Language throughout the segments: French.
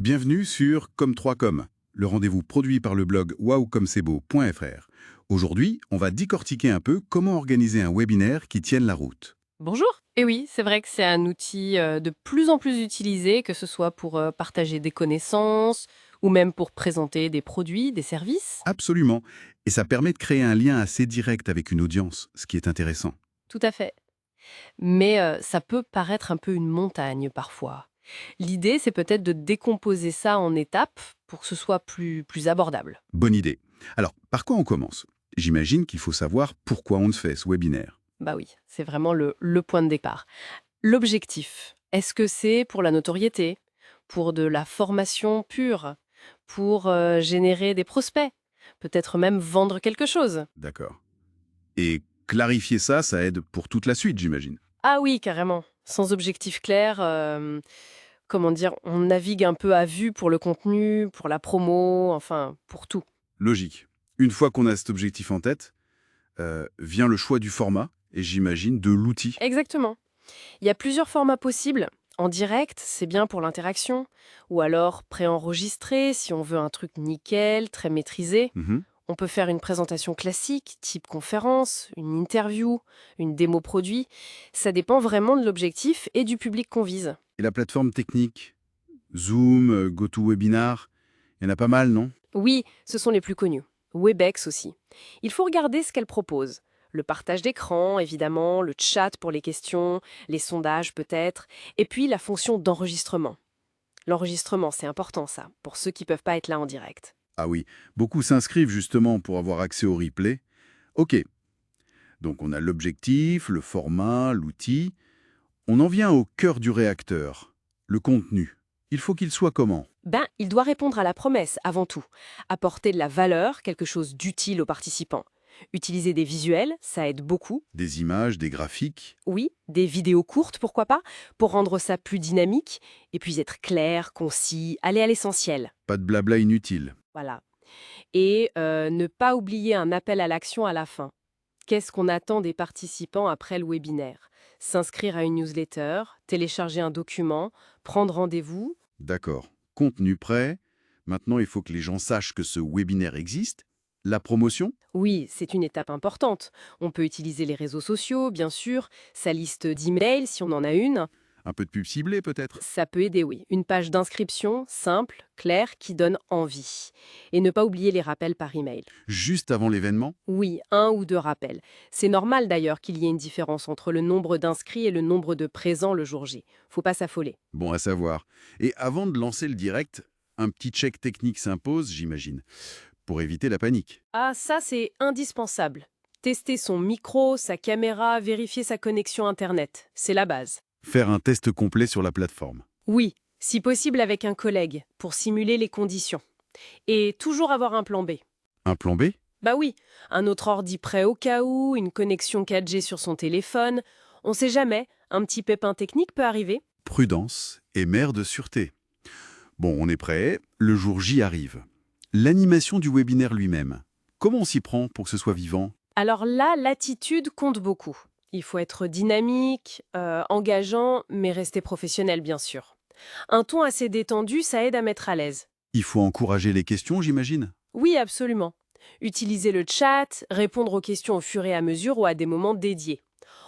Bienvenue sur Comme3Com, le rendez-vous produit par le blog wowcomcebo.fr. Aujourd'hui, on va décortiquer un peu comment organiser un webinaire qui tienne la route. Bonjour. Et oui, c'est vrai que c'est un outil de plus en plus utilisé, que ce soit pour partager des connaissances ou même pour présenter des produits, des services. Absolument. Et ça permet de créer un lien assez direct avec une audience, ce qui est intéressant. Tout à fait. Mais ça peut paraître un peu une montagne parfois. L'idée, c'est peut-être de décomposer ça en étapes pour que ce soit plus abordable. Bonne idée. Alors, par quoi on commence? J'imagine qu'il faut savoir pourquoi on fait ce webinaire. Bah oui, c'est vraiment le point de départ. L'objectif, est-ce que c'est pour la notoriété, pour de la formation pure, pour générer des prospects, peut-être même vendre quelque chose? D'accord. Et clarifier ça, ça aide pour toute la suite, j'imagine. Ah oui, carrément. Sans objectif clair, comment dire, on navigue un peu à vue pour le contenu, pour la promo, enfin, pour tout. Logique. Une fois qu'on a cet objectif en tête, vient le choix du format et j'imagine de l'outil. Exactement. Il y a plusieurs formats possibles. En direct, c'est bien pour l'interaction, ou alors préenregistré si on veut un truc nickel, très maîtrisé. Mhm. On peut faire une présentation classique, type conférence, une interview, une démo produit. Ça dépend vraiment de l'objectif et du public qu'on vise. Et la plateforme technique, Zoom, GoToWebinar, il y en a pas mal, non? Oui, ce sont les plus connus. Webex aussi. Il faut regarder ce qu'elle propose. Le partage d'écran, évidemment, le chat pour les questions, les sondages peut-être, et puis la fonction d'enregistrement. L'enregistrement, c'est important ça, pour ceux qui ne peuvent pas être là en direct. Ah oui, beaucoup s'inscrivent justement pour avoir accès au replay. Ok, donc on a l'objectif, le format, l'outil. On en vient au cœur du réacteur, le contenu. Il faut qu'il soit comment? Il doit répondre à la promesse avant tout, apporter de la valeur, quelque chose d'utile aux participants. Utiliser des visuels, ça aide beaucoup. Des images, des graphiques. Oui, des vidéos courtes, pourquoi pas, pour rendre ça plus dynamique, et puis être clair, concis, aller à l'essentiel. Pas de blabla inutile. Voilà. Et ne pas oublier un appel à l'action à la fin. Qu'est-ce qu'on attend des participants après le webinaire? S'inscrire à une newsletter, télécharger un document, prendre rendez-vous. D'accord. Contenu prêt. Maintenant, il faut que les gens sachent que ce webinaire existe. La promotion? Oui, c'est une étape importante. On peut utiliser les réseaux sociaux, bien sûr, sa liste d'emails si on en a une. Un peu de pub ciblée peut-être? Ça peut aider, oui. Une page d'inscription simple, claire, qui donne envie. Et ne pas oublier les rappels par email. Juste avant l'événement? Oui, un ou deux rappels. C'est normal d'ailleurs qu'il y ait une différence entre le nombre d'inscrits et le nombre de présents le jour J. Faut pas s'affoler. Bon à savoir. Et avant de lancer le direct, un petit check technique s'impose, j'imagine, pour éviter la panique. Ah, ça c'est indispensable. Tester son micro, sa caméra, vérifier sa connexion Internet. C'est la base. Faire un test complet sur la plateforme. Oui, si possible avec un collègue, pour simuler les conditions. Et toujours avoir un plan B. Un plan B? Bah oui, un autre ordi prêt au cas où, une connexion 4G sur son téléphone. On sait jamais, un petit pépin technique peut arriver. Prudence et mère de sûreté. Bon, on est prêt, le jour J arrive. L'animation du webinaire lui-même. Comment on s'y prend pour que ce soit vivant? Alors là, l'attitude compte beaucoup. Il faut être dynamique, engageant, mais rester professionnel bien sûr. Un ton assez détendu, ça aide à mettre à l'aise. Il faut encourager les questions, j'imagine? Oui, absolument. Utiliser le chat, répondre aux questions au fur et à mesure ou à des moments dédiés.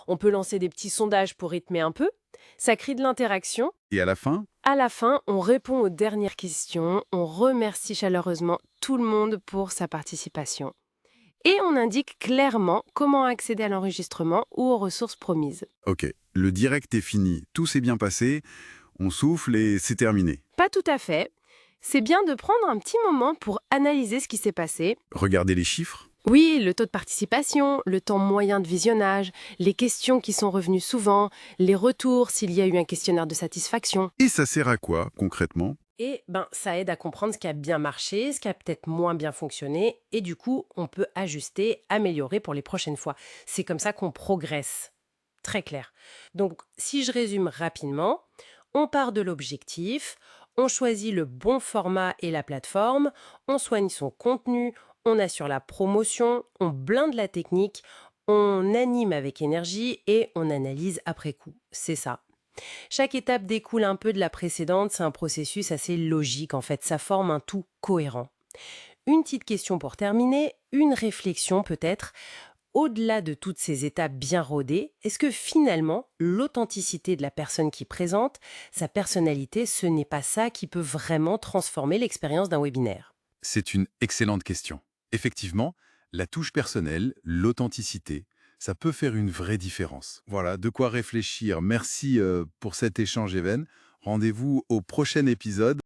On peut lancer des petits sondages pour rythmer un peu. Ça crée de l'interaction. Et à la fin? À la fin, on répond aux dernières questions. On remercie chaleureusement tout le monde pour sa participation. Et on indique clairement comment accéder à l'enregistrement ou aux ressources promises. Ok, le direct est fini, tout s'est bien passé, on souffle et c'est terminé. Pas tout à fait. C'est bien de prendre un petit moment pour analyser ce qui s'est passé. Regardez les chiffres. Oui, le taux de participation, le temps moyen de visionnage, les questions qui sont revenues souvent, les retours s'il y a eu un questionnaire de satisfaction. Et ça sert à quoi, concrètement? Et ça aide à comprendre ce qui a bien marché, ce qui a peut-être moins bien fonctionné, et du coup, on peut ajuster, améliorer pour les prochaines fois. C'est comme ça qu'on progresse. Très clair. Donc, si je résume rapidement, on part de l'objectif, on choisit le bon format et la plateforme, on soigne son contenu, on assure la promotion, on blinde la technique, on anime avec énergie et on analyse après coup. C'est ça. Chaque étape découle un peu de la précédente, c'est un processus assez logique en fait, ça forme un tout cohérent. Une petite question pour terminer, une réflexion peut-être. Au-delà de toutes ces étapes bien rodées, est-ce que finalement, l'authenticité de la personne qui présente, sa personnalité, ce n'est pas ça qui peut vraiment transformer l'expérience d'un webinaire? C'est une excellente question. Effectivement, la touche personnelle, l'authenticité, ça peut faire une vraie différence. Voilà, de quoi réfléchir. Merci pour cet échange, Even. Rendez-vous au prochain épisode